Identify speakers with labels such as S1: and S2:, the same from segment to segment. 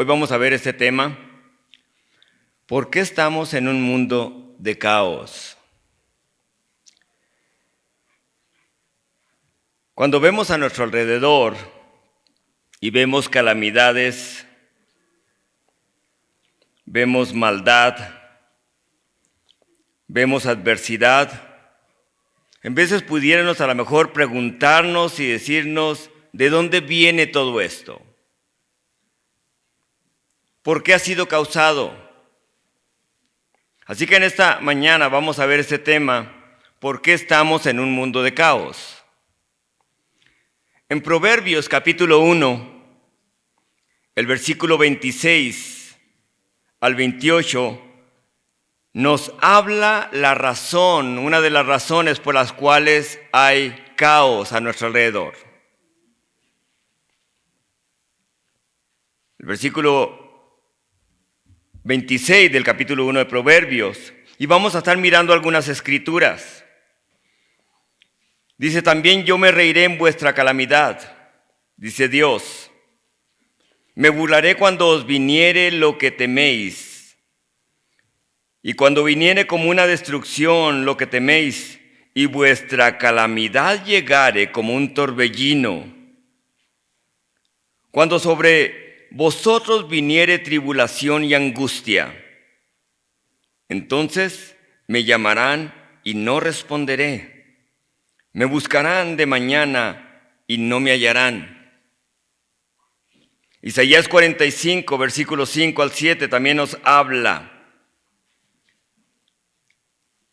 S1: Hoy vamos a ver este tema. ¿Por qué estamos en un mundo de caos? Cuando vemos a nuestro alrededor y vemos calamidades, vemos maldad, vemos adversidad, en veces pudiéramos a lo mejor preguntarnos y decirnos, ¿de dónde viene todo esto? ¿Por qué ha sido causado? Así que en esta mañana vamos a ver este tema, ¿por qué estamos en un mundo de caos? En Proverbios capítulo 1, el versículo 26 al 28, nos habla la razón, una de las razones por las cuales hay caos a nuestro alrededor. El versículo 26 del capítulo 1 de Proverbios, y vamos a estar mirando algunas escrituras. Dice, también yo me reiré en vuestra calamidad, dice Dios. Me burlaré cuando os viniere lo que teméis. Y cuando viniere como una destrucción lo que teméis, y vuestra calamidad llegare como un torbellino. Cuando sobre vosotros viniere tribulación y angustia, entonces me llamarán y no responderé. Me buscarán de mañana y no me hallarán. Isaías 45, versículos 5 al 7 también nos habla.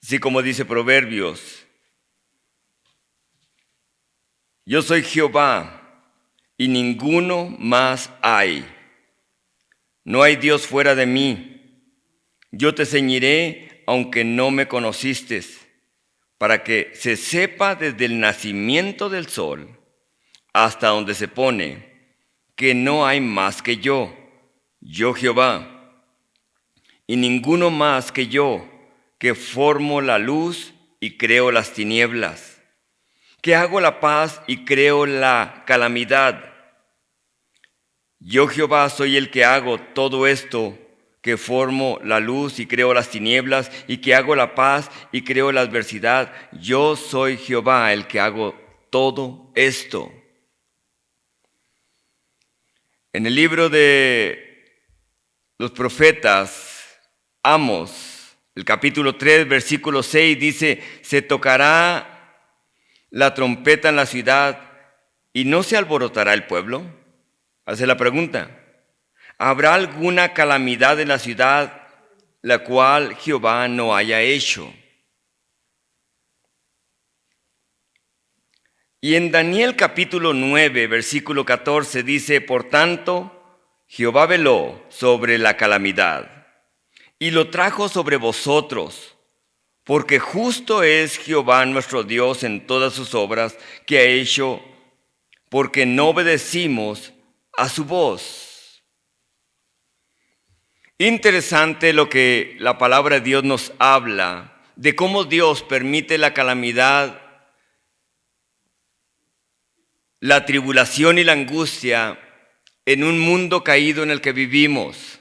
S1: Así como dice Proverbios, yo soy Jehová y ninguno más hay. No hay Dios fuera de mí. Yo te ceñiré aunque no me conociste, para que se sepa desde el nacimiento del sol hasta donde se pone, que no hay más que yo Jehová, y ninguno más que yo, que formo la luz y creo las tinieblas, que hago la paz y creo la calamidad. Yo Jehová soy el que hago todo esto, que formo la luz y creo las tinieblas, y que hago la paz y creo la adversidad. Yo soy Jehová el que hago todo esto. En el libro de los profetas, Amós, el capítulo 3, versículo 6 dice, se tocará la trompeta en la ciudad y no se alborotará el pueblo. Hace la pregunta, ¿habrá alguna calamidad en la ciudad la cual Jehová no haya hecho? Y en Daniel capítulo 9, versículo 14 dice, por tanto, Jehová veló sobre la calamidad y lo trajo sobre vosotros, porque justo es Jehová nuestro Dios en todas sus obras que ha hecho, porque no obedecimos a su voz. Interesante lo que la palabra de Dios nos habla, de cómo Dios permite la calamidad, la tribulación y la angustia en un mundo caído en el que vivimos,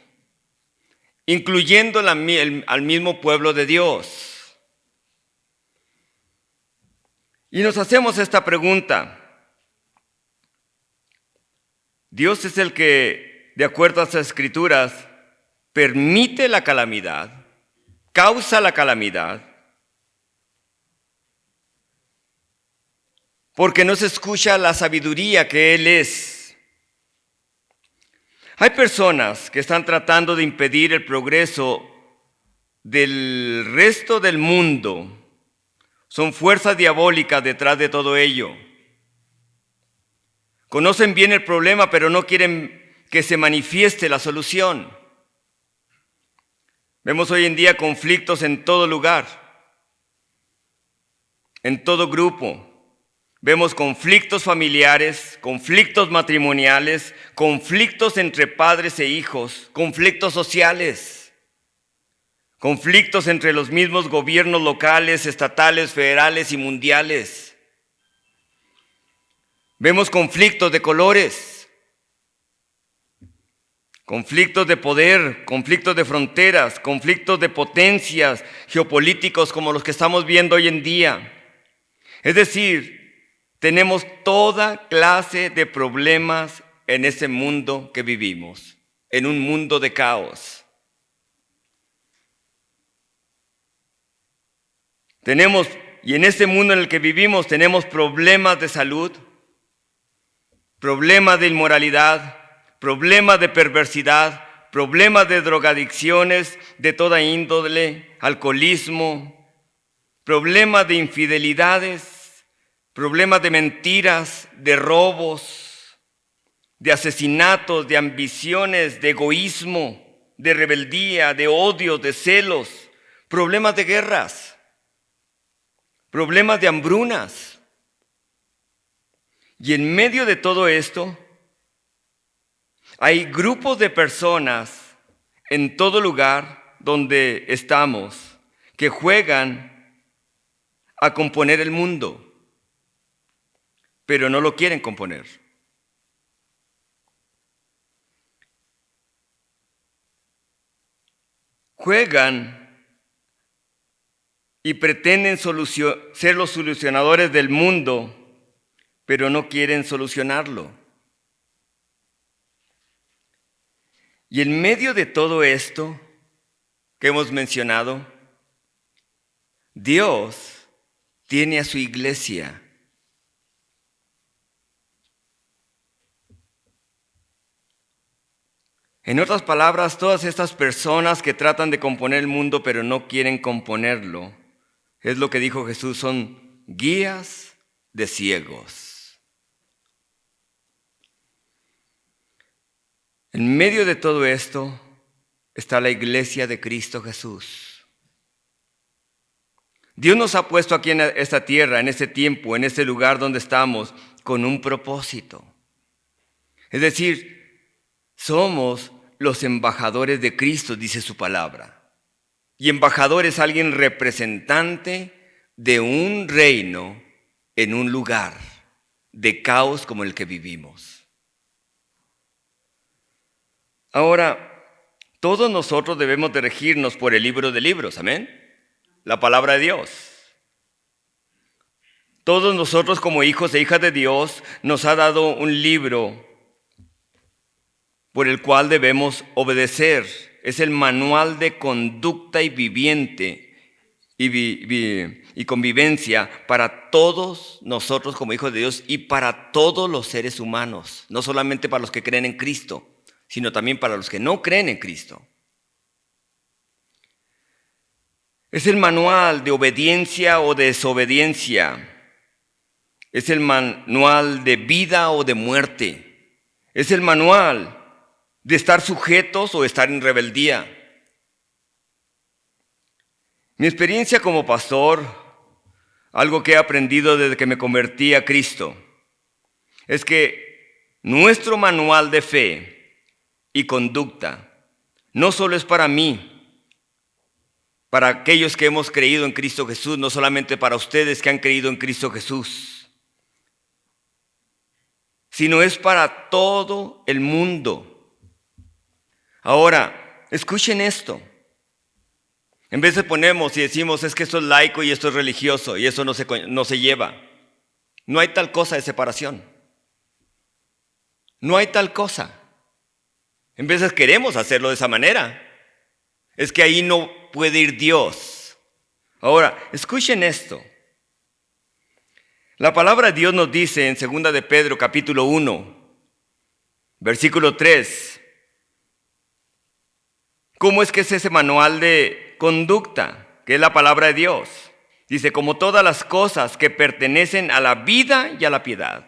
S1: incluyendo al mismo pueblo de Dios. Y nos hacemos esta pregunta. Dios es el que, de acuerdo a las Escrituras, permite la calamidad, causa la calamidad, porque no se escucha la sabiduría que Él es. Hay personas que están tratando de impedir el progreso del resto del mundo. Son fuerzas diabólicas detrás de todo ello. Conocen bien el problema, pero no quieren que se manifieste la solución. Vemos hoy en día conflictos en todo lugar, en todo grupo. Vemos conflictos familiares, conflictos matrimoniales, conflictos entre padres e hijos, conflictos sociales, conflictos entre los mismos gobiernos locales, estatales, federales y mundiales. Vemos conflictos de colores. conflictos de poder, conflictos de fronteras, conflictos de potencias geopolíticos como los que estamos viendo hoy en día. Es decir, tenemos toda clase de problemas en ese mundo que vivimos, en un mundo de caos. Y en este mundo en el que vivimos tenemos problemas de salud, problemas de inmoralidad, problemas de perversidad, problemas de drogadicciones de toda índole, alcoholismo, problemas de infidelidades, problemas de mentiras, de robos, de asesinatos, de ambiciones, de egoísmo, de rebeldía, de odio, de celos, problemas de guerras, problemas de hambrunas. Y en medio de todo esto, hay grupos de personas en todo lugar donde estamos que juegan a componer el mundo, pero no lo quieren componer. Juegan y pretenden ser los solucionadores del mundo, pero no quieren solucionarlo. Y en medio de todo esto que hemos mencionado, Dios tiene a su iglesia. En otras palabras, todas estas personas que tratan de componer el mundo pero no quieren componerlo, es lo que dijo Jesús, son guías de ciegos. En medio de todo esto está la iglesia de Cristo Jesús. Dios nos ha puesto aquí en esta tierra, en este tiempo, en este lugar donde estamos, con un propósito. Es decir, somos los embajadores de Cristo, dice su palabra. Y embajador es alguien representante de un reino en un lugar de caos como el que vivimos. Ahora, todos nosotros debemos de regirnos por el libro de libros, ¿amén? La palabra de Dios. Todos nosotros como hijos e hijas de Dios nos ha dado un libro por el cual debemos obedecer. Es el manual de conducta y viviente y convivencia para todos nosotros como hijos de Dios y para todos los seres humanos, no solamente para los que creen en Cristo, sino también para los que no creen en Cristo. Es el manual de obediencia o de desobediencia. Es el manual de vida o de muerte. Es el manual de estar sujetos o estar en rebeldía. Mi experiencia como pastor, algo que he aprendido desde que me convertí a Cristo, es que nuestro manual de fe y conducta no solo es para mí, para aquellos que hemos creído en Cristo Jesús, no solamente para ustedes que han creído en Cristo Jesús, sino es para todo el mundo. Ahora, escuchen esto. En vez de ponemos y decimos, es que esto es laico y esto es religioso y eso no se lleva. No hay tal cosa de separación. No hay tal cosa. En veces queremos hacerlo de esa manera. Es que ahí no puede ir Dios. Ahora, escuchen esto. La palabra de Dios nos dice en 2 de Pedro capítulo 1, versículo 3. ¿Cómo es que es ese manual de conducta, que es la palabra de Dios? Dice, como todas las cosas que pertenecen a la vida y a la piedad.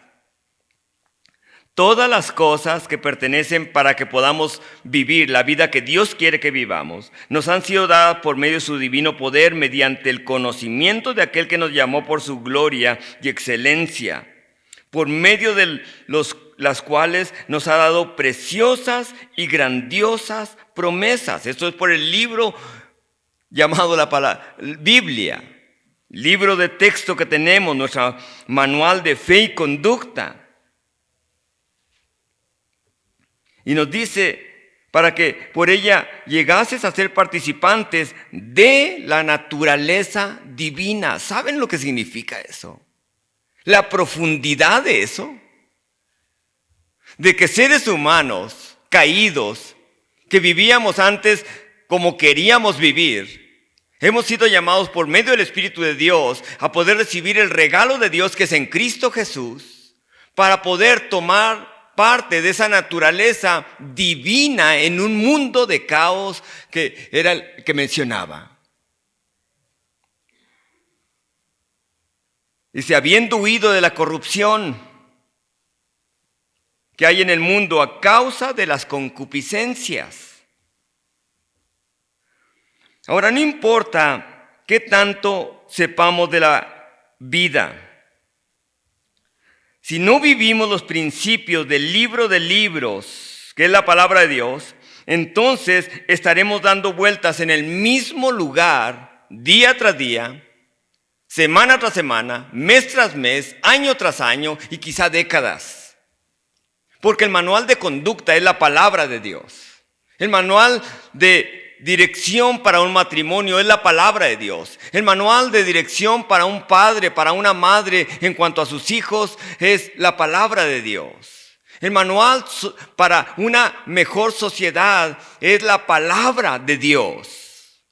S1: Todas las cosas que pertenecen para que podamos vivir la vida que Dios quiere que vivamos, nos han sido dadas por medio de su divino poder, mediante el conocimiento de aquel que nos llamó por su gloria y excelencia, por medio de las cuales nos ha dado preciosas y grandiosas promesas. Esto es por el libro llamado la Biblia, libro de texto que tenemos, nuestro manual de fe y conducta. Y nos dice, para que por ella llegases a ser participantes de la naturaleza divina. ¿Saben lo que significa eso? La profundidad de eso. De que seres humanos caídos, que vivíamos antes como queríamos vivir, hemos sido llamados por medio del Espíritu de Dios a poder recibir el regalo de Dios que es en Cristo Jesús, para poder tomar parte de esa naturaleza divina en un mundo de caos que era el que mencionaba. Dice, habiendo huido de la corrupción que hay en el mundo a causa de las concupiscencias. Ahora, no importa qué tanto sepamos de la vida, si no vivimos los principios del libro de libros, que es la palabra de Dios, entonces estaremos dando vueltas en el mismo lugar, día tras día, semana tras semana, mes tras mes, año tras año y quizá décadas. Porque el manual de conducta es la palabra de Dios. El manual de dirección para un matrimonio es la palabra de Dios. El manual de dirección para un padre, para una madre en cuanto a sus hijos es la palabra de Dios. El manual para una mejor sociedad es la palabra de Dios.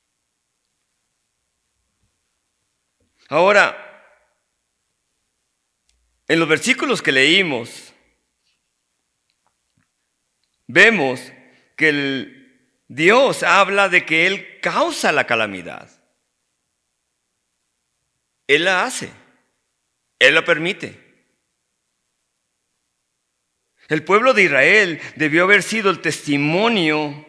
S1: Ahora, en los versículos que leímos, vemos que Dios habla de que Él causa la calamidad. Él la hace. Él la permite. El pueblo de Israel debió haber sido el testimonio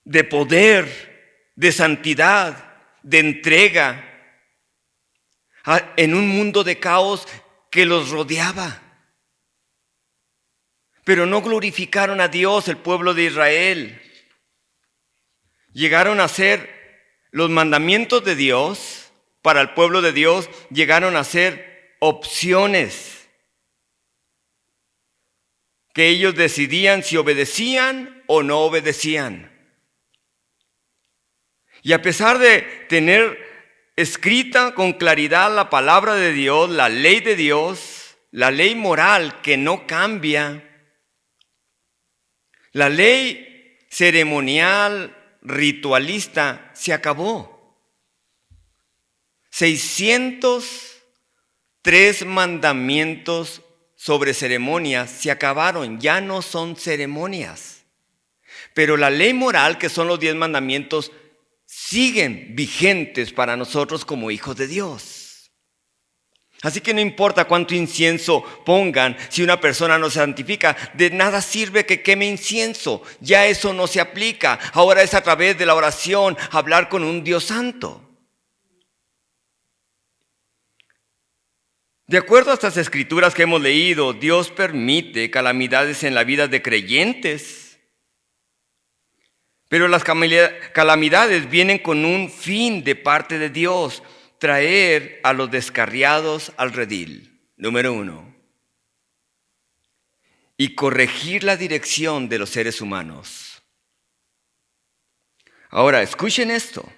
S1: de poder, de santidad, de entrega en un mundo de caos que los rodeaba. Pero no glorificaron a Dios, el pueblo de Israel. Llegaron a ser los mandamientos de Dios, para el pueblo de Dios, llegaron a ser opciones que ellos decidían si obedecían o no obedecían. Y a pesar de tener escrita con claridad la palabra de Dios, la ley de Dios, la ley moral que no cambia, la ley ceremonial, ritualista, se acabó. 603 mandamientos sobre ceremonias se acabaron, ya no son ceremonias. Pero la ley moral, que son los 10 mandamientos, siguen vigentes para nosotros como hijos de Dios. Así que no importa cuánto incienso pongan, si una persona no se santifica, de nada sirve que queme incienso. Ya eso no se aplica. Ahora es a través de la oración hablar con un Dios santo. De acuerdo a estas escrituras que hemos leído, Dios permite calamidades en la vida de creyentes. Pero las calamidades vienen con un fin de parte de Dios: traer a los descarriados al redil, número 1. Y corregir la dirección de los seres humanos. Ahora, escuchen esto.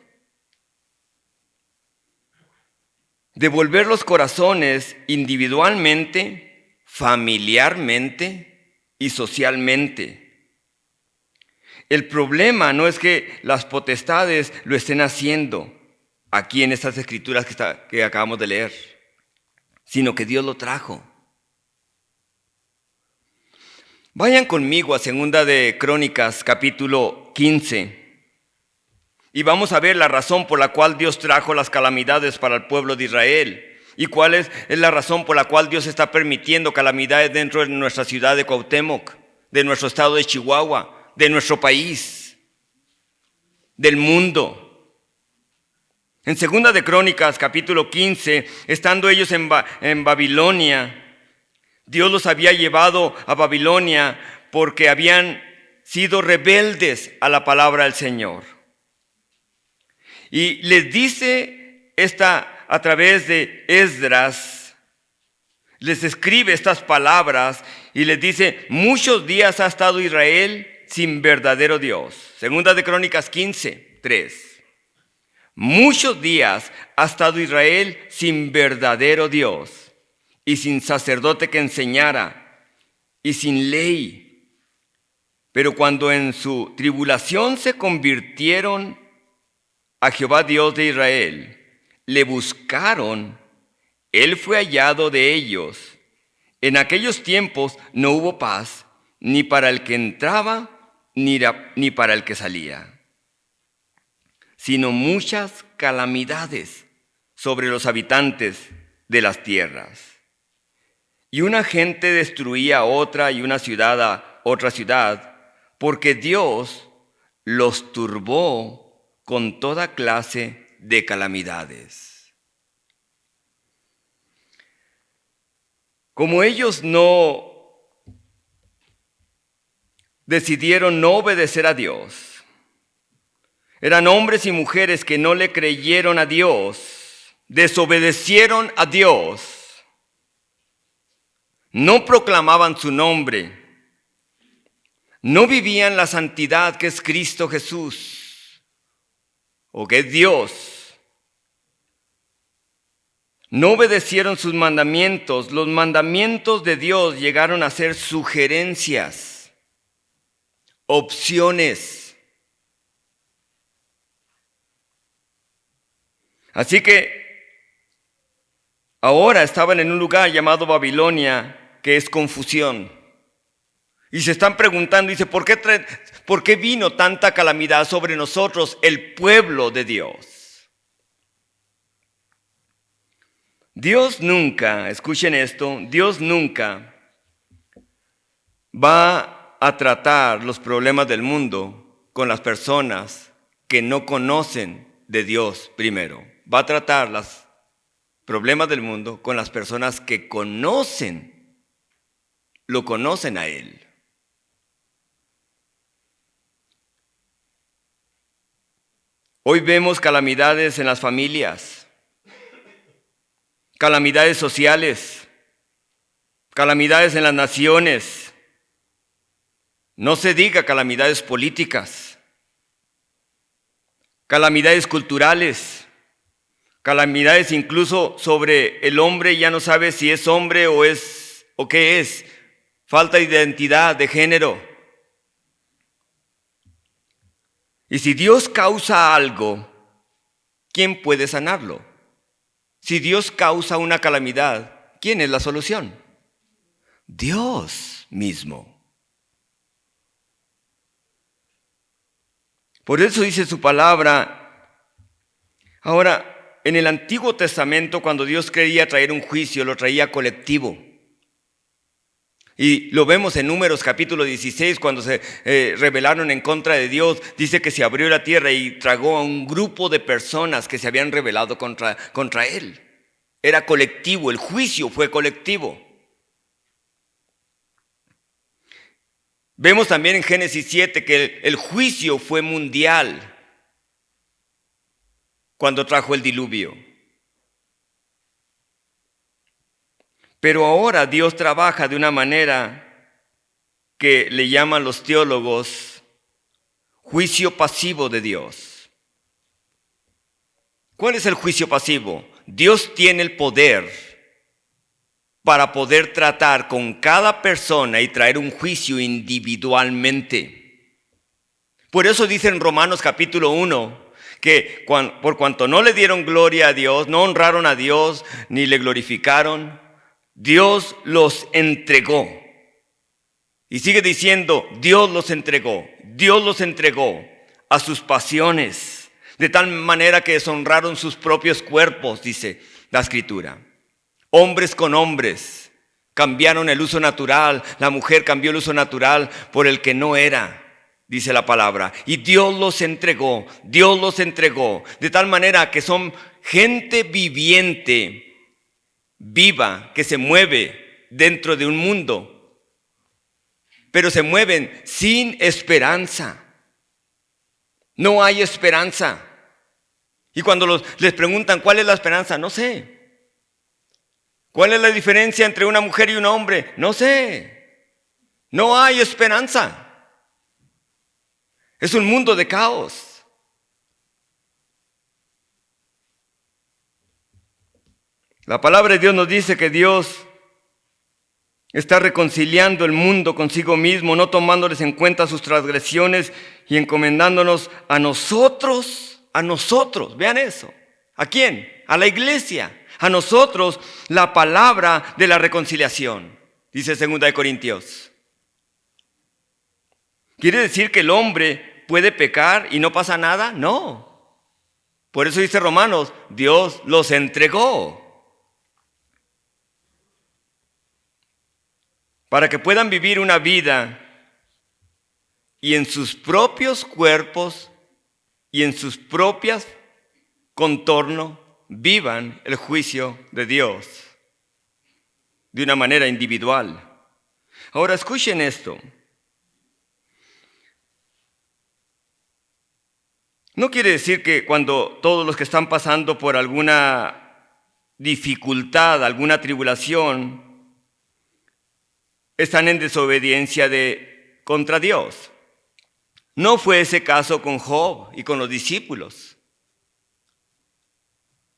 S1: Devolver los corazones individualmente, familiarmente y socialmente. El problema no es que las potestades lo estén haciendo aquí en estas escrituras que acabamos de leer, sino que Dios lo trajo. Vayan conmigo a 2 de Crónicas, capítulo 15, y vamos a ver la razón por la cual Dios trajo las calamidades para el pueblo de Israel, y cuál es la razón por la cual Dios está permitiendo calamidades dentro de nuestra ciudad de Cuauhtémoc, de nuestro estado de Chihuahua, de nuestro país, del mundo. En 2 de Crónicas, capítulo 15, estando ellos en Babilonia, Dios los había llevado a Babilonia porque habían sido rebeldes a la palabra del Señor. Y les dice a través de Esdras, les escribe estas palabras y les dice: muchos días ha estado Israel sin verdadero Dios. Segunda de Crónicas 15:3. Muchos días ha estado Israel sin verdadero Dios y sin sacerdote que enseñara y sin ley. Pero cuando en su tribulación se convirtieron a Jehová Dios de Israel, le buscaron, él fue hallado de ellos. En aquellos tiempos no hubo paz, ni para el que entraba, ni para el que salía, sino muchas calamidades sobre los habitantes de las tierras. Y una gente destruía a otra y una ciudad a otra ciudad, porque Dios los turbó con toda clase de calamidades. Como ellos decidieron no obedecer a Dios, eran hombres y mujeres que no le creyeron a Dios, desobedecieron a Dios, no proclamaban su nombre, no vivían la santidad que es Cristo Jesús o que es Dios. No obedecieron sus mandamientos. Los mandamientos de Dios llegaron a ser sugerencias, opciones. Así que ahora estaban en un lugar llamado Babilonia, que es confusión. Y se están preguntando, dice, ¿por qué vino tanta calamidad sobre nosotros, el pueblo de Dios? Dios nunca, escuchen esto, Dios nunca va a tratar los problemas del mundo con las personas que no conocen de Dios primero. Va a tratar los problemas del mundo con las personas que lo conocen a Él. Hoy vemos calamidades en las familias, calamidades sociales, calamidades en las naciones, no se diga calamidades políticas, calamidades culturales, calamidades incluso sobre el hombre, ya no sabe si es hombre o qué es, falta de identidad de género. Y si Dios causa algo, ¿quién puede sanarlo? Si Dios causa una calamidad, ¿quién es la solución? Dios mismo. Por eso dice su palabra. Ahora, en el Antiguo Testamento, cuando Dios quería traer un juicio, lo traía colectivo. Y lo vemos en Números capítulo 16, cuando se rebelaron en contra de Dios. Dice que se abrió la tierra y tragó a un grupo de personas que se habían rebelado contra Él. Era colectivo, el juicio fue colectivo. Vemos también en Génesis 7 que el juicio fue mundial cuando trajo el diluvio. Pero ahora Dios trabaja de una manera que le llaman los teólogos juicio pasivo de Dios. ¿Cuál es el juicio pasivo? Dios tiene el poder para poder tratar con cada persona y traer un juicio individualmente. Por eso dice en Romanos capítulo 1 que por cuanto no le dieron gloria a Dios, no honraron a Dios ni le glorificaron, Dios los entregó. Y sigue diciendo, Dios los entregó a sus pasiones, de tal manera que deshonraron sus propios cuerpos, dice la Escritura. Hombres con hombres cambiaron el uso natural, la mujer cambió el uso natural por el que no era, dice la palabra. Y Dios los entregó, de tal manera que son gente viviente, viva, que se mueve dentro de un mundo, pero se mueven sin esperanza. No hay esperanza. Y cuando les preguntan cuál es la esperanza, no sé. ¿Cuál es la diferencia entre una mujer y un hombre? No sé. No hay esperanza. Es un mundo de caos. La palabra de Dios nos dice que Dios está reconciliando el mundo consigo mismo, no tomándoles en cuenta sus transgresiones y encomendándonos a nosotros. Vean eso. ¿A quién? A la iglesia. A nosotros la palabra de la reconciliación, dice 2 Corintios. ¿Quiere decir que el hombre puede pecar y no pasa nada? No. Por eso dice Romanos, Dios los entregó para que puedan vivir una vida y en sus propios cuerpos y en sus propias contornos vivan el juicio de Dios de una manera individual. Ahora escuchen esto. No quiere decir que cuando todos los que están pasando por alguna dificultad, alguna tribulación, están en desobediencia contra Dios. No fue ese caso con Job y con los discípulos.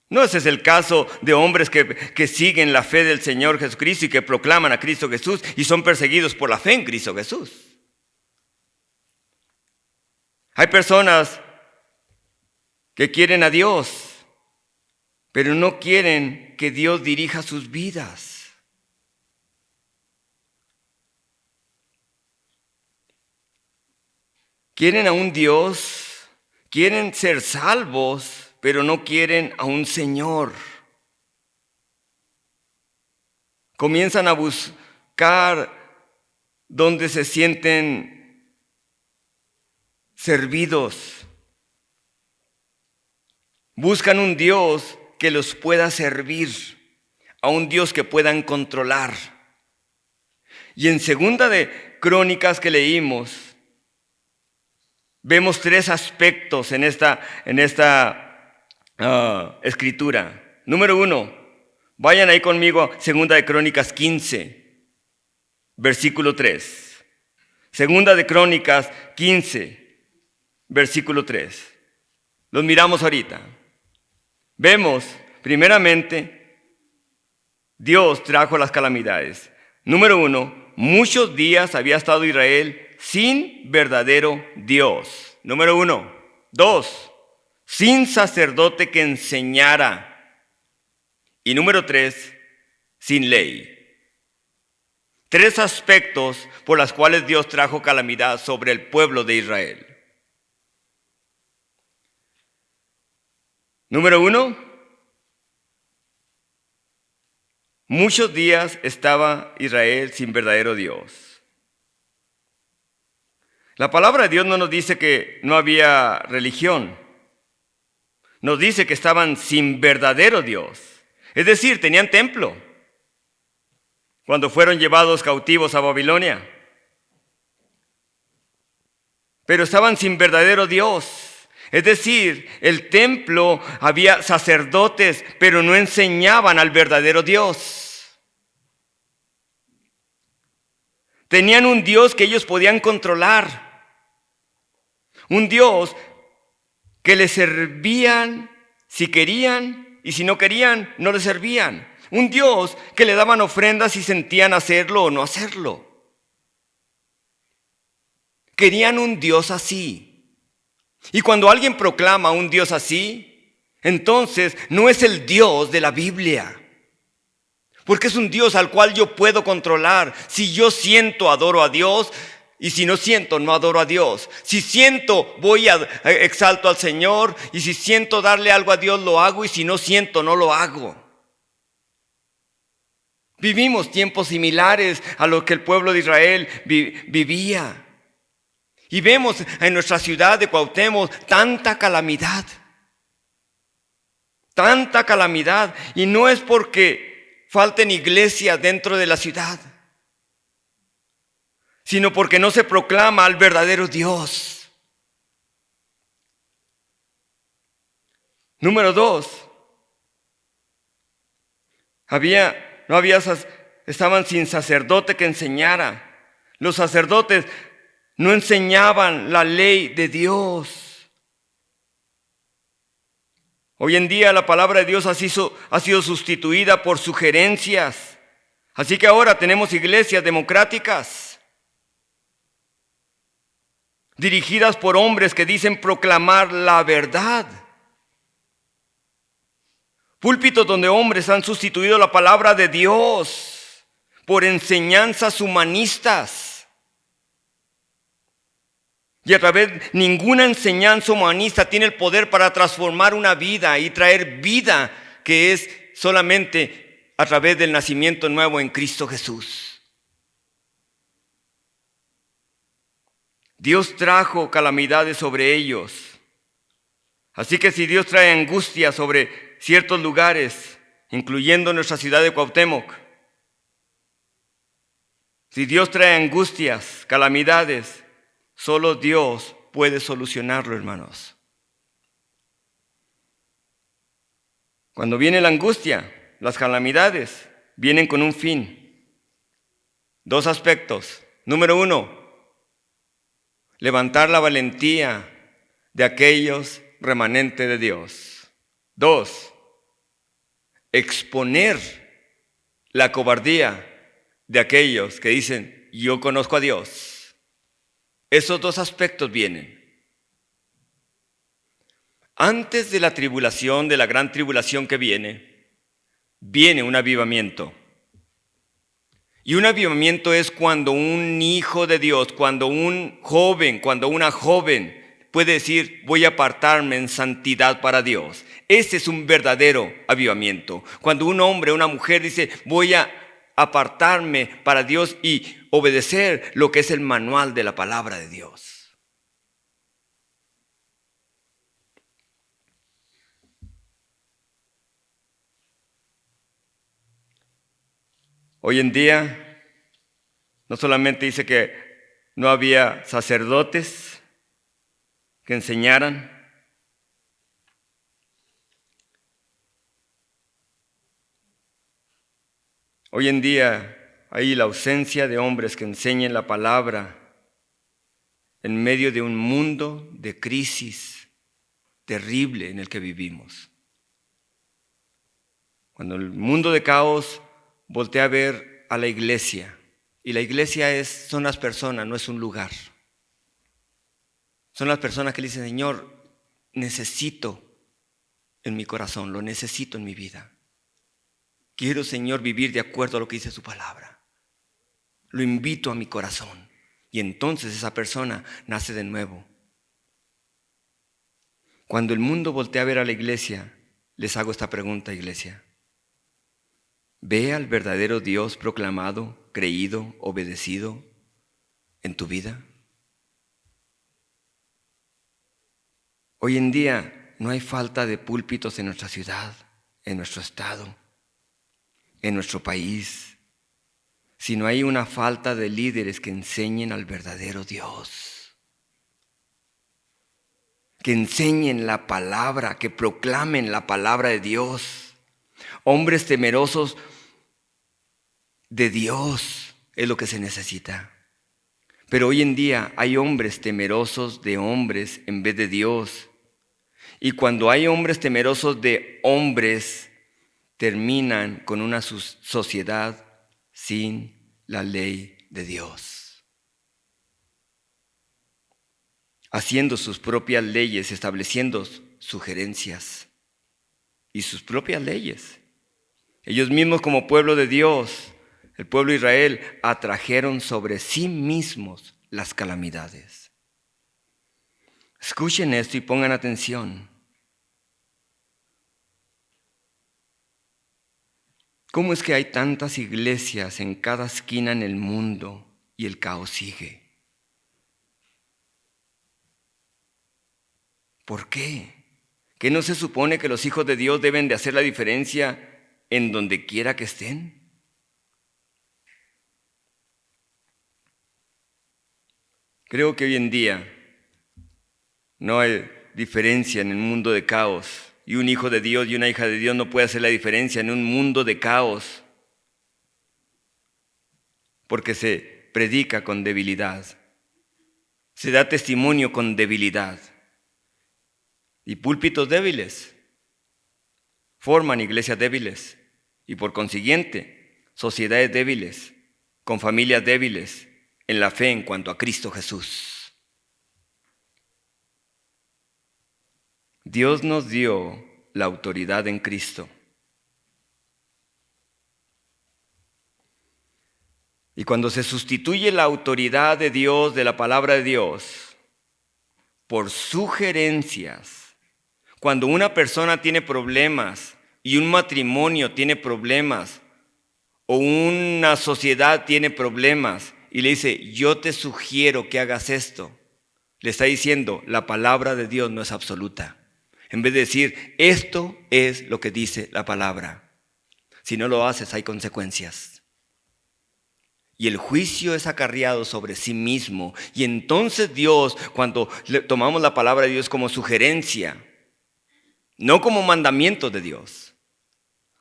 S1: No ese es el caso de hombres que siguen la fe del Señor Jesucristo y que proclaman a Cristo Jesús y son perseguidos por la fe en Cristo Jesús. Hay personas que quieren a Dios, pero no quieren que Dios dirija sus vidas. Quieren a un Dios, quieren ser salvos, pero no quieren a un Señor. Comienzan a buscar donde se sienten servidos. Buscan un Dios que los pueda servir, a un Dios que puedan controlar. Y en 2 de Crónicas que leímos, vemos 3 aspectos en esta escritura. Número 1, vayan ahí conmigo a 2 de Crónicas 15, versículo 3. 2 de Crónicas 15, versículo 3. Los miramos ahorita. Vemos, primeramente, Dios trajo las calamidades. Número 1, muchos días había estado Israel sin verdadero Dios. Número 1. 2, sin sacerdote que enseñara. Y número 3, sin ley. 3 aspectos por los cuales Dios trajo calamidad sobre el pueblo de Israel. Número 1, muchos días estaba Israel sin verdadero Dios. La palabra de Dios no nos dice que no había religión. Nos dice que estaban sin verdadero Dios. Es decir, tenían templo cuando fueron llevados cautivos a Babilonia. Pero estaban sin verdadero Dios. Es decir, el templo había sacerdotes, pero no enseñaban al verdadero Dios. Tenían un Dios que ellos podían controlar. Un Dios que les servían si querían y si no querían, no les servían. Un Dios que le daban ofrendas si sentían hacerlo o no hacerlo. Querían un Dios así. Y cuando alguien proclama un Dios así, entonces no es el Dios de la Biblia. Porque es un Dios al cual yo puedo controlar. Si yo siento, adoro a Dios. Y si no siento, no adoro a Dios. Si siento, exalto al Señor. Y si siento darle algo a Dios, lo hago. Y si no siento, no lo hago. Vivimos tiempos similares a los que el pueblo de Israel vivía. Y vemos en nuestra ciudad de Cuauhtémoc tanta calamidad. Tanta calamidad. Y no es porque falten iglesias dentro de la ciudad, sino porque no se proclama al verdadero Dios. Número 2. Estaban sin sacerdote que enseñara. Los sacerdotes No enseñaban la ley de Dios. Hoy en día la palabra de Dios ha sido sustituida por sugerencias. Así que ahora tenemos iglesias democráticas, dirigidas por hombres que dicen proclamar la verdad. Púlpitos donde hombres han sustituido la palabra de Dios por enseñanzas humanistas. Y a través, ninguna enseñanza humanista tiene el poder para transformar una vida y traer vida, que es solamente a través del nacimiento nuevo en Cristo Jesús. Dios trajo calamidades sobre ellos. Así que si Dios trae angustia sobre ciertos lugares, incluyendo nuestra ciudad de Cuauhtémoc, si Dios trae angustias, calamidades, solo Dios puede solucionarlo, hermanos. Cuando viene la angustia, las calamidades vienen con un fin. 2 aspectos. Número 1, levantar la valentía de aquellos remanentes de Dios. 2, exponer la cobardía de aquellos que dicen, yo conozco a Dios. Esos 2 aspectos vienen. Antes de la tribulación, de la gran tribulación que viene un avivamiento. Y un avivamiento es cuando un hijo de Dios, cuando un joven, cuando una joven puede decir, voy a apartarme en santidad para Dios. Ese es un verdadero avivamiento. Cuando un hombre o una mujer dice, voy a apartarme para Dios y obedecer lo que es el manual de la palabra de Dios. Hoy en día, no solamente dice que no había sacerdotes que enseñaran. Hoy en día hay la ausencia de hombres que enseñen la palabra en medio de un mundo de crisis terrible en el que vivimos. Cuando el mundo de caos voltea a ver a la iglesia, y la iglesia son las personas, no es un lugar. Son las personas que le dicen, Señor, necesito en mi corazón, lo necesito en mi vida. Quiero, Señor, vivir de acuerdo a lo que dice su palabra. Lo invito a mi corazón. Y entonces esa persona nace de nuevo. Cuando el mundo voltea a ver a la iglesia, les hago esta pregunta, iglesia. ¿Ve al verdadero Dios proclamado, creído, obedecido en tu vida? Hoy en día no hay falta de púlpitos en nuestra ciudad, en nuestro estado, en nuestro país, sino hay una falta de líderes que enseñen al verdadero Dios, que enseñen la palabra, que proclamen la palabra de Dios. Hombres temerosos de Dios es lo que se necesita. Pero hoy en día hay hombres temerosos de hombres en vez de Dios. Y cuando hay hombres temerosos de hombres, terminan con una sociedad sin la ley de Dios, haciendo sus propias leyes, estableciendo sugerencias y sus propias leyes. Ellos mismos como pueblo de Dios, el pueblo de Israel, atrajeron sobre sí mismos las calamidades. Escuchen esto y pongan atención. ¿Cómo es que hay tantas iglesias en cada esquina en el mundo y el caos sigue? ¿Por qué? ¿Qué no se supone que los hijos de Dios deben de hacer la diferencia en donde quiera que estén? Creo que hoy en día no hay diferencia en el mundo de caos. Y un hijo de Dios y una hija de Dios no puede hacer la diferencia en un mundo de caos, porque se predica con debilidad. se da testimonio con debilidad. Y púlpitos débiles forman iglesias débiles y por consiguiente sociedades débiles, con familias débiles en la fe en cuanto a Cristo Jesús. Dios nos dio la autoridad en Cristo. Y cuando se sustituye la autoridad de Dios, de la palabra de Dios, por sugerencias, cuando una persona tiene problemas y un matrimonio tiene problemas o una sociedad tiene problemas y le dice, yo te sugiero que hagas esto, le está diciendo, la palabra de Dios no es absoluta. En vez de decir, esto es lo que dice la palabra. Si no lo haces, hay consecuencias. Y el juicio es acarreado sobre sí mismo. Y entonces Dios, cuando tomamos la palabra de Dios como sugerencia, no como mandamiento de Dios,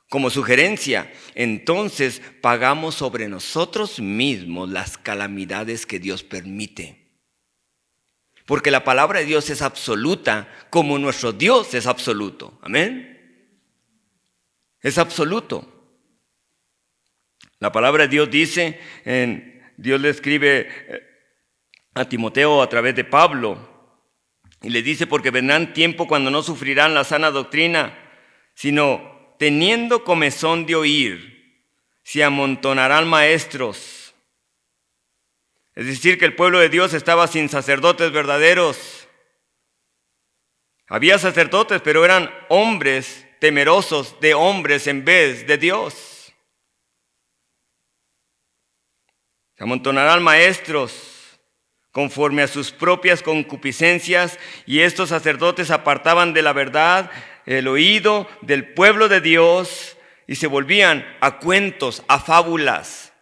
S1: como sugerencia, entonces pagamos sobre nosotros mismos las calamidades que Dios permite. Porque la palabra de Dios es absoluta, como nuestro Dios es absoluto. Amén. Es absoluto. La palabra de Dios dice, Dios le escribe a Timoteo a través de Pablo, y le dice, porque vendrán tiempo cuando no sufrirán la sana doctrina, sino teniendo comezón de oír, se amontonarán maestros. Es decir, que el pueblo de Dios estaba sin sacerdotes verdaderos. Había sacerdotes, pero eran hombres temerosos de hombres en vez de Dios. Se amontonarán maestros conforme a sus propias concupiscencias, y estos sacerdotes apartaban de la verdad el oído del pueblo de Dios y se volvían a cuentos, a fábulas.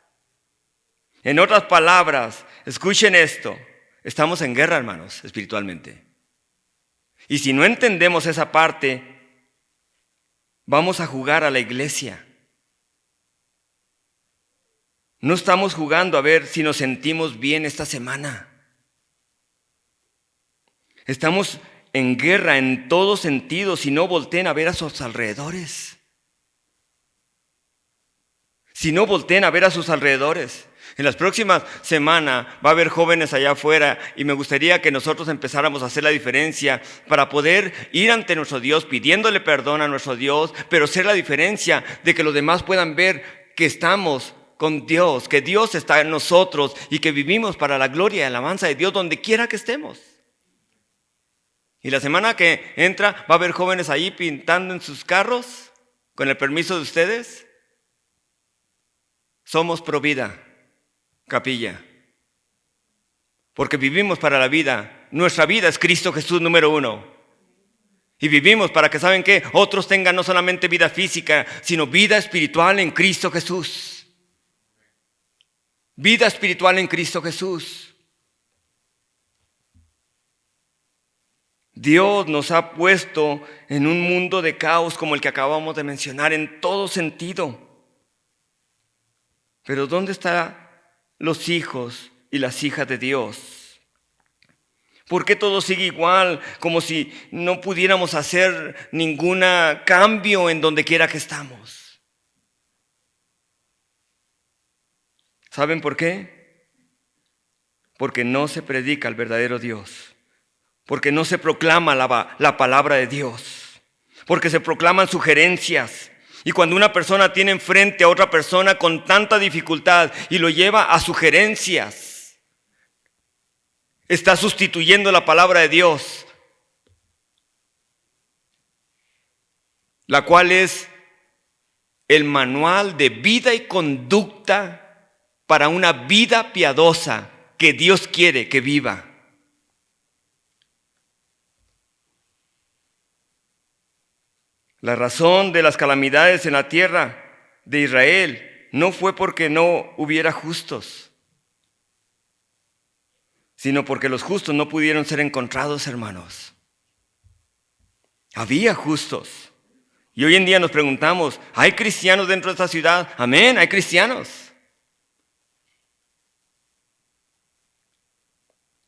S1: En otras palabras, escuchen esto, estamos en guerra, hermanos, espiritualmente. Y si no entendemos esa parte, vamos a jugar a la iglesia. No estamos jugando a ver si nos sentimos bien esta semana. Estamos en guerra en todo sentido, si no volteen a ver a sus alrededores. Si no volteen a ver a sus alrededores. En las próximas semanas va a haber jóvenes allá afuera y me gustaría que nosotros empezáramos a hacer la diferencia para poder ir ante nuestro Dios pidiéndole perdón a nuestro Dios, pero hacer la diferencia de que los demás puedan ver que estamos con Dios, que Dios está en nosotros y que vivimos para la gloria y alabanza de Dios donde quiera que estemos. Y la semana que entra va a haber jóvenes ahí pintando en sus carros, con el permiso de ustedes. Somos Provida, Capilla, porque vivimos para la vida. Nuestra vida es Cristo Jesús número 1. Y vivimos para que, ¿saben qué? Otros tengan no solamente vida física, sino vida espiritual en Cristo Jesús. Vida espiritual en Cristo Jesús. Dios nos ha puesto en un mundo de caos como el que acabamos de mencionar en todo sentido. Pero ¿dónde están los hijos y las hijas de Dios? ¿Por qué todo sigue igual, como si no pudiéramos hacer ningún cambio en donde quiera que estamos? ¿Saben por qué? Porque no se predica el verdadero Dios. Porque no se proclama la palabra de Dios. Porque se proclaman sugerencias. Y cuando una persona tiene enfrente a otra persona con tanta dificultad y lo lleva a sugerencias, está sustituyendo la palabra de Dios, la cual es el manual de vida y conducta para una vida piadosa que Dios quiere que viva. La razón de las calamidades en la tierra de Israel no fue porque no hubiera justos, sino porque los justos no pudieron ser encontrados, hermanos. Había justos. Y hoy en día nos preguntamos, ¿hay cristianos dentro de esta ciudad? Amén, hay cristianos.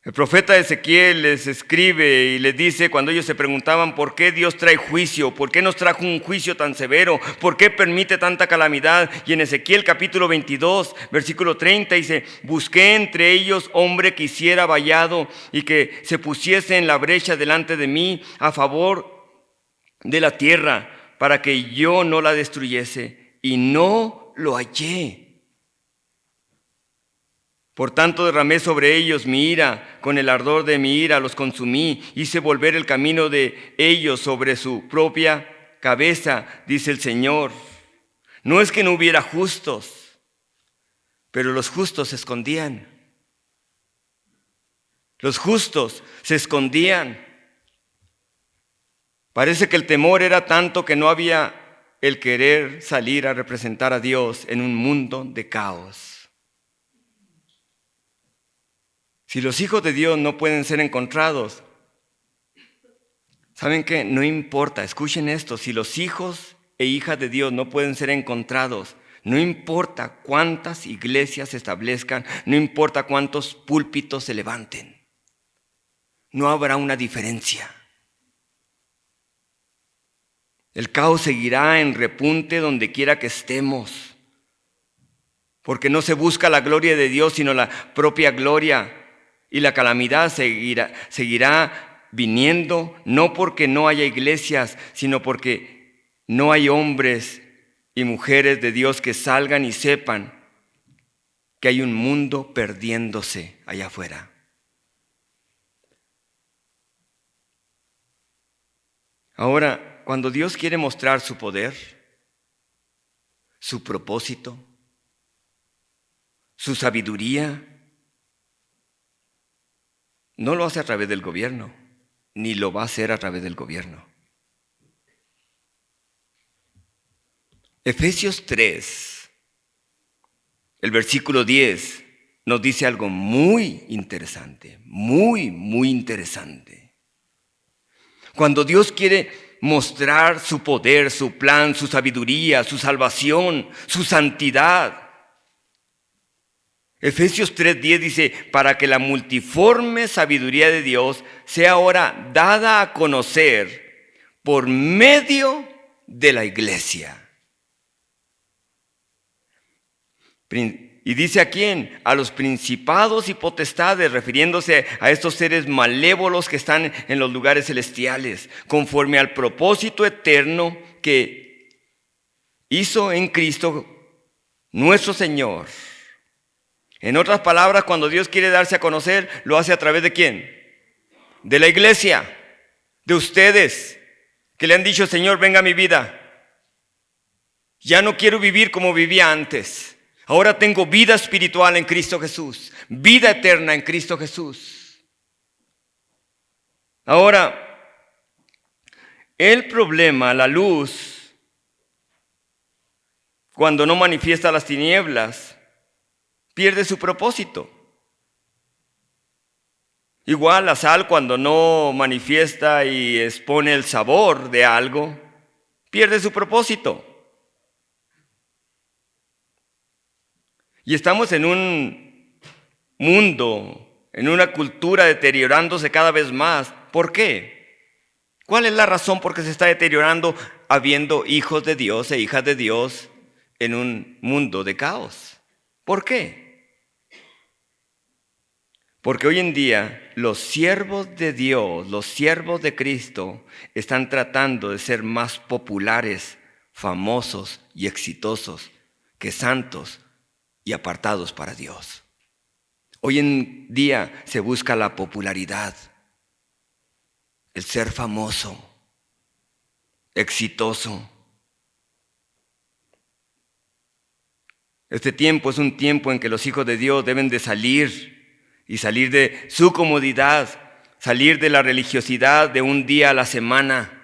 S1: El profeta Ezequiel les escribe y les dice, cuando ellos se preguntaban por qué Dios trae juicio, por qué nos trajo un juicio tan severo, por qué permite tanta calamidad. Y en Ezequiel capítulo 22, versículo 30 dice, busqué entre ellos hombre que hiciera vallado y que se pusiese en la brecha delante de mí a favor de la tierra para que yo no la destruyese, y no lo hallé. Por tanto derramé sobre ellos mi ira, con el ardor de mi ira los consumí, hice volver el camino de ellos sobre su propia cabeza, dice el Señor. No es que no hubiera justos, pero los justos se escondían. Los justos se escondían. Parece que el temor era tanto que no había el querer salir a representar a Dios en un mundo de caos. Si los hijos de Dios no pueden ser encontrados, ¿saben qué? No importa, escuchen esto, si los hijos e hijas de Dios no pueden ser encontrados, no importa cuántas iglesias se establezcan, no importa cuántos púlpitos se levanten, no habrá una diferencia. El caos seguirá en repunte donde quiera que estemos, porque no se busca la gloria de Dios, sino la propia gloria. Y la calamidad seguirá viniendo, no porque no haya iglesias, sino porque no hay hombres y mujeres de Dios que salgan y sepan que hay un mundo perdiéndose allá afuera. Ahora, cuando Dios quiere mostrar su poder, su propósito, su sabiduría, no lo hace a través del gobierno, ni lo va a hacer a través del gobierno. Efesios 3, el versículo 10, nos dice algo muy interesante, muy interesante. Cuando Dios quiere mostrar su poder, su plan, su sabiduría, su salvación, su santidad, Efesios 3:10 dice, para que la multiforme sabiduría de Dios sea ahora dada a conocer por medio de la iglesia. Y dice a quién, a los principados y potestades, refiriéndose a estos seres malévolos que están en los lugares celestiales, conforme al propósito eterno que hizo en Cristo nuestro Señor. En otras palabras, cuando Dios quiere darse a conocer, lo hace a través de ¿quién? De la iglesia, de ustedes, que le han dicho, Señor, venga a mi vida. Ya no quiero vivir como vivía antes. Ahora tengo vida espiritual en Cristo Jesús, vida eterna en Cristo Jesús. Ahora, el problema, la luz, cuando no manifiesta las tinieblas, pierde su propósito. Igual la sal, cuando no manifiesta y expone el sabor de algo, pierde su propósito. Y estamos en un mundo, en una cultura deteriorándose cada vez más. ¿Por qué? ¿Cuál es la razón por qué se está deteriorando habiendo hijos de Dios e hijas de Dios en un mundo de caos? ¿Por qué? Porque hoy en día los siervos de Dios, los siervos de Cristo, están tratando de ser más populares, famosos y exitosos que santos y apartados para Dios. Hoy en día se busca la popularidad, el ser famoso, exitoso. Este tiempo es un tiempo en que los hijos de Dios deben de salir de su comodidad, salir de la religiosidad de un día a la semana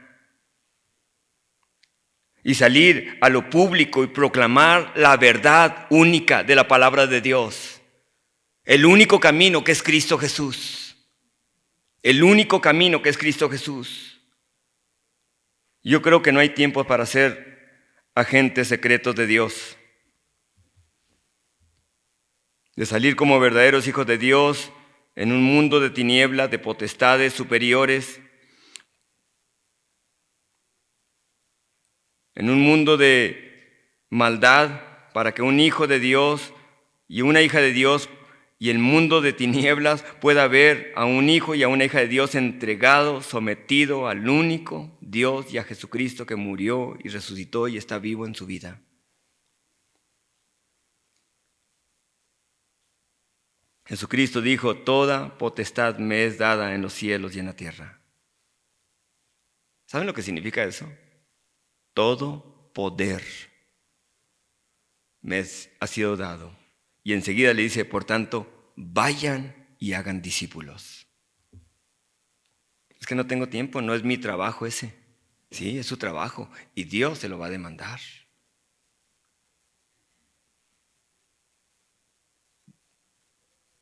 S1: y salir a lo público y proclamar la verdad única de la palabra de Dios. El único camino que es Cristo Jesús. El único camino que es Cristo Jesús. Yo creo que no hay tiempo para ser agentes secretos de Dios. De salir como verdaderos hijos de Dios en un mundo de tinieblas, de potestades superiores, en un mundo de maldad, para que un hijo de Dios y una hija de Dios y el mundo de tinieblas pueda ver a un hijo y a una hija de Dios entregado, sometido al único Dios y a Jesucristo que murió y resucitó y está vivo en su vida. Jesucristo dijo: toda potestad me es dada en los cielos y en la tierra. ¿Saben lo que significa eso? Todo poder me ha sido dado. Y enseguida le dice: por tanto, vayan y hagan discípulos. Es que no tengo tiempo, no es mi trabajo ese. Sí, es su trabajo y Dios se lo va a demandar.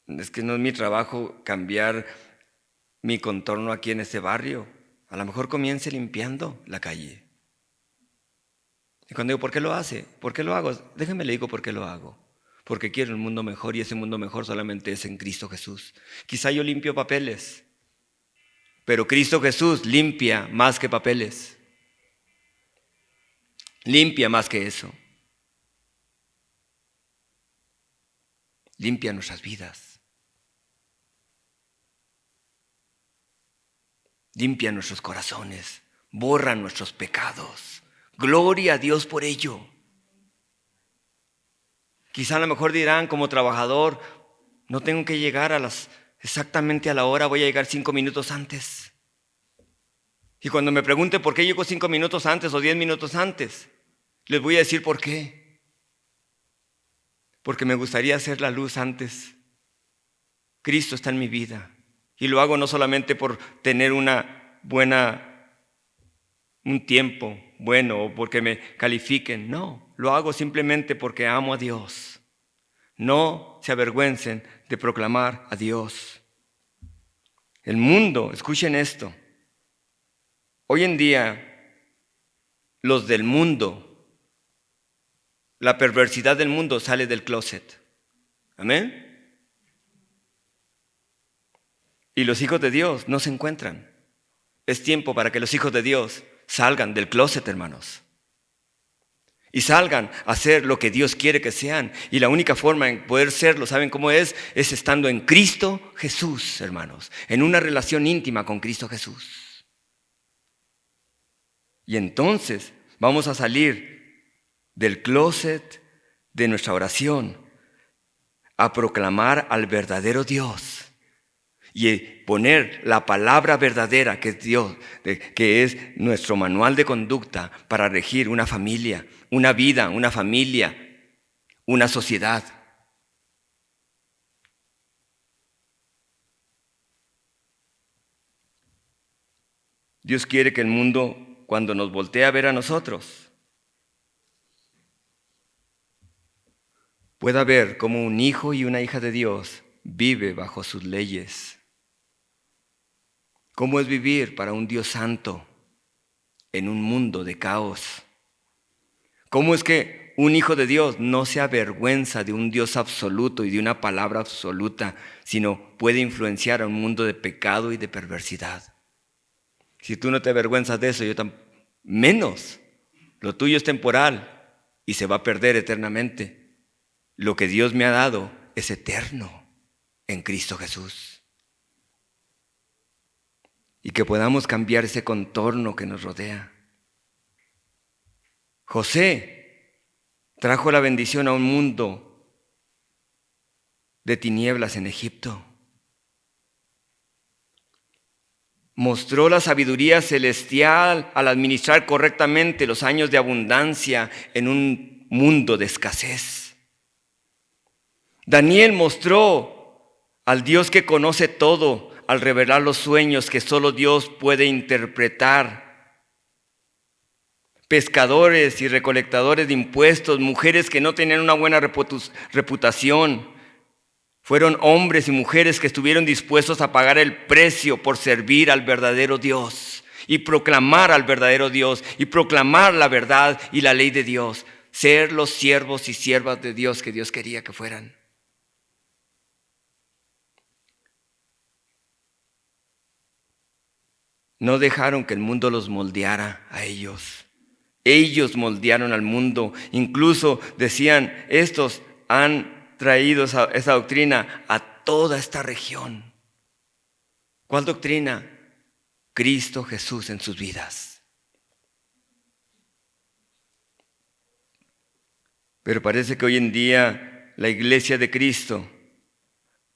S1: Es que no es mi trabajo cambiar mi contorno aquí en este barrio. A lo mejor comience limpiando la calle. Y cuando digo, ¿por qué lo hace? ¿Por qué lo hago? Déjenme le digo por qué lo hago. Porque quiero un mundo mejor y ese mundo mejor solamente es en Cristo Jesús. Quizá yo limpio papeles, pero Cristo Jesús limpia más que papeles. Limpia más que eso. Limpia nuestras vidas. Limpia nuestros corazones. Borra nuestros pecados. Gloria a Dios por ello. Quizá a lo mejor dirán, como trabajador, no tengo que llegar exactamente a la hora, voy a llegar 5 minutos antes. Y cuando me pregunte por qué llego 5 minutos antes o 10 minutos antes, les voy a decir por qué. Porque me gustaría hacer la luz antes. Cristo está en mi vida. Y lo hago no solamente por tener un tiempo bueno o porque me califiquen. No, lo hago simplemente porque amo a Dios. No se avergüencen de proclamar a Dios. El mundo, escuchen esto. Hoy en día, los del mundo, la perversidad del mundo sale del closet. Amén. Y los hijos de Dios no se encuentran. Es tiempo para que los hijos de Dios salgan del closet, hermanos. Y salgan a hacer lo que Dios quiere que sean. Y la única forma en poder serlo, ¿saben cómo es? Es estando en Cristo Jesús, hermanos. En una relación íntima con Cristo Jesús. Y entonces vamos a salir del closet de nuestra oración a proclamar al verdadero Dios. Y poner la palabra verdadera que es Dios, que es nuestro manual de conducta para regir una familia, una vida, una familia, una sociedad. Dios quiere que el mundo, cuando nos voltee a ver a nosotros, pueda ver cómo un hijo y una hija de Dios vive bajo sus leyes. ¿Cómo es vivir para un Dios santo en un mundo de caos? ¿Cómo es que un hijo de Dios no se avergüenza de un Dios absoluto y de una palabra absoluta, sino puede influenciar a un mundo de pecado y de perversidad? Si tú no te avergüenzas de eso, yo menos. Lo tuyo es temporal y se va a perder eternamente. Lo que Dios me ha dado es eterno en Cristo Jesús. Y que podamos cambiar ese contorno que nos rodea. José trajo la bendición a un mundo de tinieblas en Egipto. Mostró la sabiduría celestial al administrar correctamente los años de abundancia en un mundo de escasez. Daniel mostró al Dios que conoce todo al revelar los sueños que solo Dios puede interpretar. Pescadores y recolectadores de impuestos, mujeres que no tenían una buena reputación, fueron hombres y mujeres que estuvieron dispuestos a pagar el precio por servir al verdadero Dios y proclamar al verdadero Dios y proclamar la verdad y la ley de Dios, ser los siervos y siervas de Dios que Dios quería que fueran. No dejaron que el mundo los moldeara a ellos. Ellos moldearon al mundo. Incluso decían, estos han traído esa doctrina a toda esta región. ¿Cuál doctrina? Cristo Jesús en sus vidas. Pero parece que hoy en día la iglesia de Cristo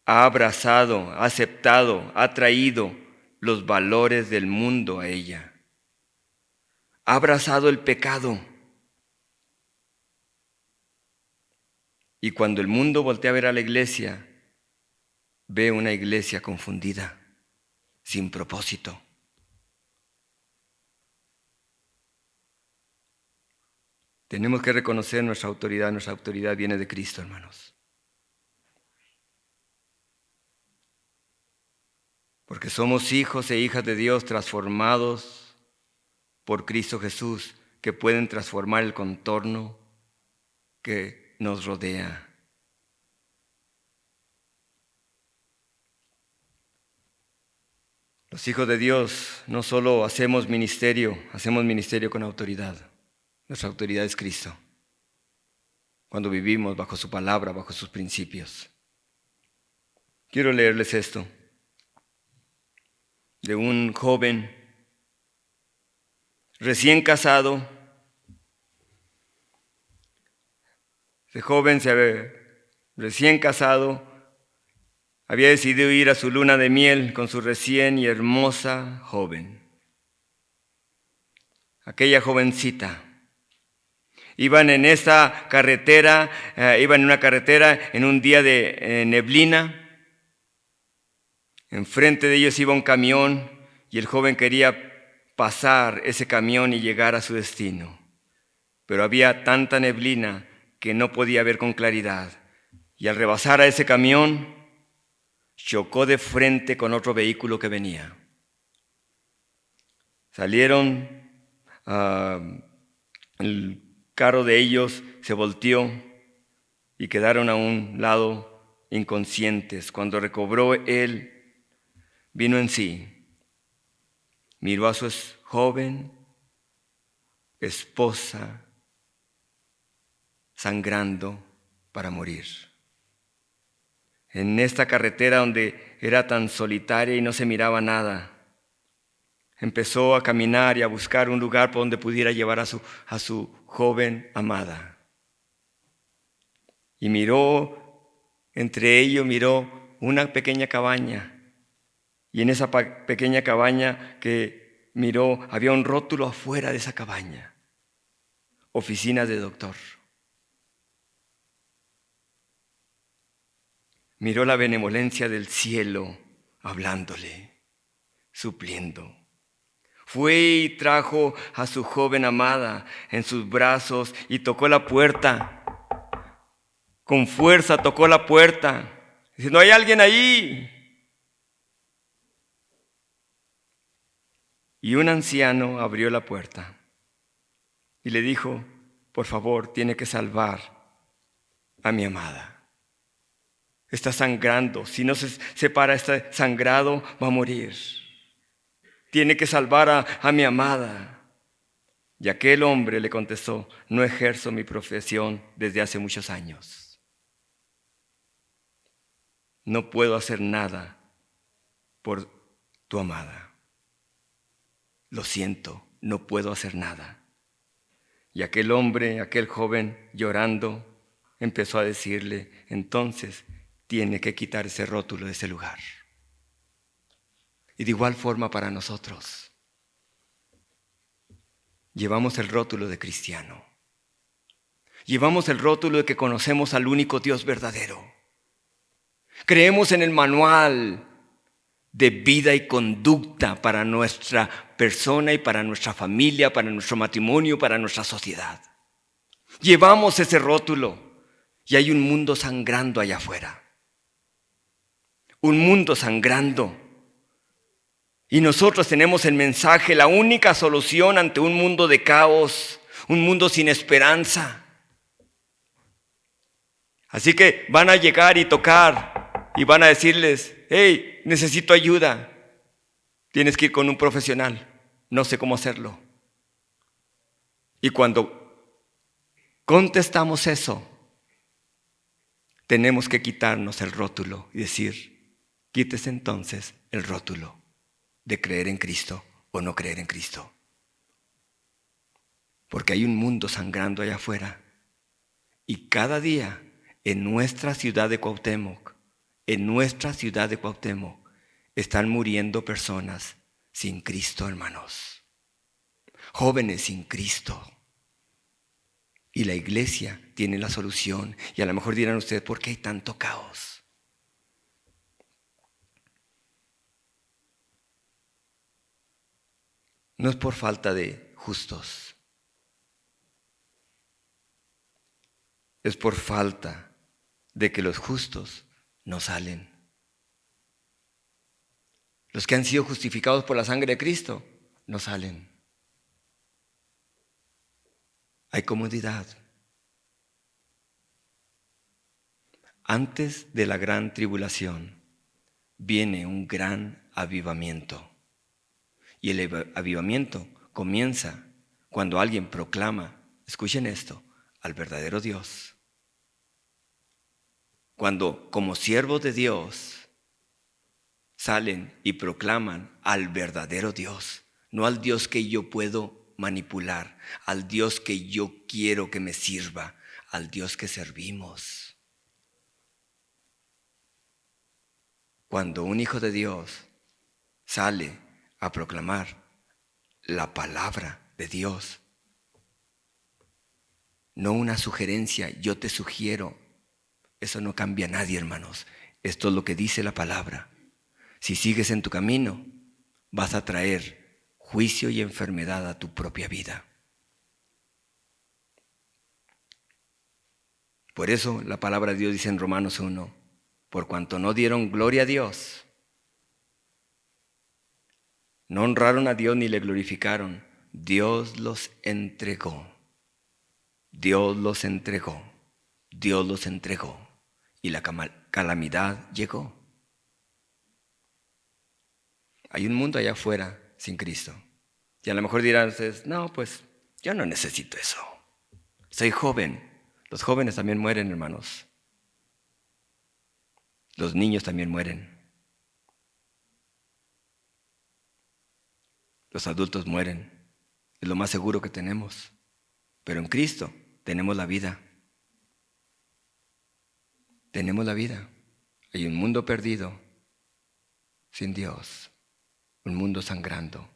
S1: ha abrazado, ha aceptado, ha traído los valores del mundo a ella. Ha abrazado el pecado. Y cuando el mundo voltea a ver a la iglesia, ve una iglesia confundida, sin propósito. Tenemos que reconocer nuestra autoridad. Nuestra autoridad viene de Cristo, hermanos. Porque somos hijos e hijas de Dios transformados por Cristo Jesús, que pueden transformar el contorno que nos rodea. Los hijos de Dios no solo hacemos ministerio con autoridad. Nuestra autoridad es Cristo. Cuando vivimos bajo su palabra, bajo sus principios. Quiero leerles esto de un joven recién casado. Ese joven recién casado había decidido ir a su luna de miel con su recién y hermosa joven. Aquella jovencita. Iban en esa carretera, iban en una carretera en un día de neblina. Enfrente de ellos iba un camión y el joven quería pasar ese camión y llegar a su destino. Pero había tanta neblina que no podía ver con claridad. Y al rebasar a ese camión, chocó de frente con otro vehículo que venía. Salieron, el carro de ellos se volteó y quedaron a un lado inconscientes. Cuando recobró él, vino en sí, miró a su joven esposa sangrando para morir. En esta carretera donde era tan solitaria y no se miraba nada, empezó a caminar y a buscar un lugar por donde pudiera llevar a su joven amada. Y entre ellos miró una pequeña cabaña. Y en esa pequeña cabaña que miró, había un rótulo afuera de esa cabaña. Oficina de doctor. Miró la benevolencia del cielo hablándole, supliendo. Fue y trajo a su joven amada en sus brazos y tocó la puerta. Con fuerza tocó la puerta, diciendo, ¿hay alguien ahí? Y un anciano abrió la puerta y le dijo, por favor, tiene que salvar a mi amada. Está sangrando. Si no se separa este sangrado, va a morir. Tiene que salvar a mi amada. Y aquel hombre le contestó, no ejerzo mi profesión desde hace muchos años. No puedo hacer nada por tu amada. Lo siento, no puedo hacer nada. Y aquel hombre, aquel joven, llorando, empezó a decirle, entonces tiene que quitar ese rótulo de ese lugar. Y de igual forma para nosotros. Llevamos el rótulo de cristiano. Llevamos el rótulo de que conocemos al único Dios verdadero. Creemos en el manual de vida y conducta para nuestra persona y para nuestra familia, para nuestro matrimonio, para nuestra sociedad. Llevamos ese rótulo y hay un mundo sangrando allá afuera. Un mundo sangrando. Y nosotros tenemos el mensaje, la única solución ante un mundo de caos, un mundo sin esperanza. Así que van a llegar y tocar y van a decirles, hey, necesito ayuda. Tienes que ir con un profesional. No sé cómo hacerlo. Y cuando contestamos eso, tenemos que quitarnos el rótulo y decir, quítese entonces el rótulo de creer en Cristo o no creer en Cristo. Porque hay un mundo sangrando allá afuera. Y cada día en nuestra ciudad de Cuauhtémoc, están muriendo personas sin Cristo, hermanos. Jóvenes sin Cristo. Y la iglesia tiene la solución. Y a lo mejor dirán ustedes, ¿por qué hay tanto caos? No es por falta de justos. Es por falta de que los justos no salen. Los que han sido justificados por la sangre de Cristo no salen. Hay comodidad. Antes de la gran tribulación viene un gran avivamiento. Y el avivamiento comienza cuando alguien proclama, escuchen esto, al verdadero Dios. Cuando como siervos de Dios salen y proclaman al verdadero Dios, no al Dios que yo puedo manipular, al Dios que yo quiero que me sirva, al Dios que servimos. Cuando un hijo de Dios sale a proclamar la palabra de Dios, no una sugerencia, yo te sugiero, eso no cambia a nadie, hermanos. Esto es lo que dice la palabra. Si sigues en tu camino, vas a traer juicio y enfermedad a tu propia vida. Por eso la palabra de Dios dice en Romanos 1, por cuanto no dieron gloria a Dios, no honraron a Dios ni le glorificaron, Dios los entregó. Dios los entregó. Dios los entregó. Y la calamidad llegó. Hay un mundo allá afuera sin Cristo. Y a lo mejor dirán ustedes, no, pues yo no necesito eso. Soy joven. Los jóvenes también mueren, hermanos. Los niños también mueren. Los adultos mueren. Es lo más seguro que tenemos. Pero en Cristo tenemos la vida. Tenemos la vida. Hay un mundo perdido sin Dios. Un mundo sangrando.